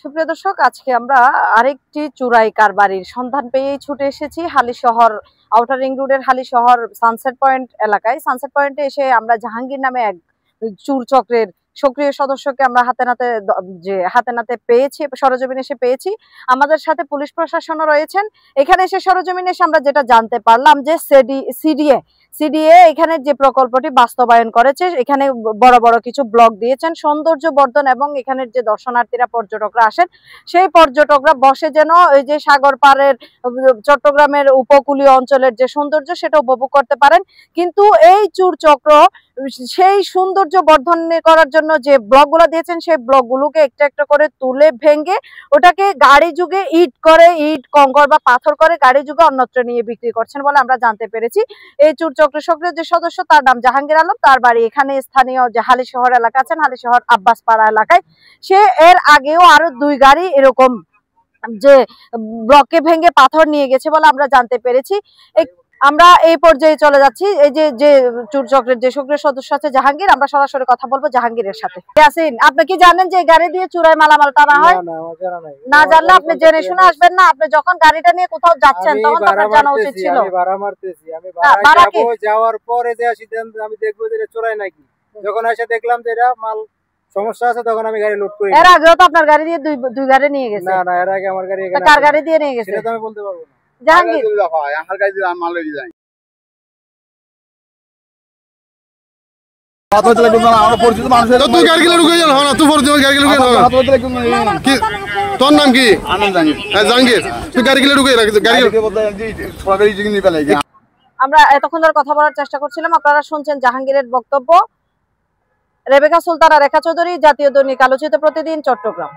সুপ্রিয় দর্শক, আজকে আমরা আরেকটি চুরাই কারবারির সন্ধান পেয়েই ছুটে এসেছি হালিশহর আউটার রিং রোডের হালিশহর সানসেট পয়েন্ট এলাকায়। সানসেট পয়েন্টে এসে আমরা জাহাঙ্গীর নামে এক চুর চক্রের সক্রিয় সদস্যকে আমরা হাতে নাতে পেয়েছি, সরজমিনে এসে পেয়েছি। আমাদের সাথে পুলিশ প্রশাসনও রয়েছেন। এখানে এসে সরজমিনে এসে আমরা যেটা জানতে পারলাম যে সিডিএ এখানে যে প্রকল্পটি বাস্তবায়ন করেছে, এখানে বড় বড় কিছু ব্লক দিয়েছেন সৌন্দর্য বর্ধন, এবং এখানের যে দর্শনার্থীরা পর্যটকরা আসেন সেই পর্যটকরা বসে যেন ওই যে সাগর পাড়ের চট্টগ্রামের উপকূলীয় অঞ্চলের যে সৌন্দর্য সেটা উপভোগ করতে পারেন। কিন্তু এই চুর চক্র সেই সৌন্দর্য বর্ধন করার জন্য যে ব্লকগুলো দিয়েছেন সেই ব্লকগুলোকে একটা একটা করে তুলে ভেঙে ওটাকে গাড়ি যুগে ইট কঙ্কর বা পাথর করে গাড়ি যুগে অন্যত্র নিয়ে বিক্রি করছেন বলে আমরা জানতে পেরেছি। এই চুর চক্র সক্রিয় যে সদস্য, তার নাম জাহাঙ্গীর আলম, তার বাড়ি এখানে স্থানীয় যে হালিশহর এলাকা আছেন, হালিশহর আব্বাস পাড়া এলাকায়। সে এর আগেও আরো 2 গাড়ি এরকম যে ব্লকে ভেঙে পাথর নিয়ে গেছে বলে আমরা জানতে পেরেছি। আমরা এই পর্যায়ে চলে যাচ্ছি। এই যে চুর চক্রের যে সক্রিয় সদস্য আছে জাহাঙ্গীর, আমরা সরাসরি কথা বলবো জাহাঙ্গীরের সাথে। ইয়াসিন, আপনি কি জানেন যে গাড়ি দিয়ে চুরাই মালামাল টানা হয়? না জানলে আপনি জেনে শুনে আসবেন না। আপনি যখন গাড়িটা নিয়ে কোথাও যাচ্ছেন তখন আপনার জানা উচিত ছিল। আমি ভাড়া মারতেছি, আমি ভাড়া যাব, যাওয়ার পরে যে সিদ্ধান্ত আমি দেখবো যে চোরাই নাকি। যখন এসে দেখলাম যে এটা মাল সমস্যা আছে, তখন আমি গাড়ি লোড করি। এর আগেও তো আপনার গাড়ি দিয়ে দুই গাড়ি নিয়ে গেছে। না, এর আগে আমার গাড়ি এখানে। কার গাড়ি দিয়ে নিয়ে গেছে সেটা তো আমি বলতে পারবো না। জাহাঙ্গীর, আমার গাড়ি দিয়ে মাল লয়ে যায়। তোর নাম কি? জাহাঙ্গীর। তুই গাড়ি গিলে ঢুকে আমরা এতক্ষণ ধরে কথা বলার চেষ্টা করছিলাম। আপনারা শুনছেন জাহাঙ্গীরের বক্তব্য। রেবেকা সুলতানা, রেখা চৌধুরী, জাতীয় দৈনিক আলোচিত প্রতিদিন, চট্টগ্রাম।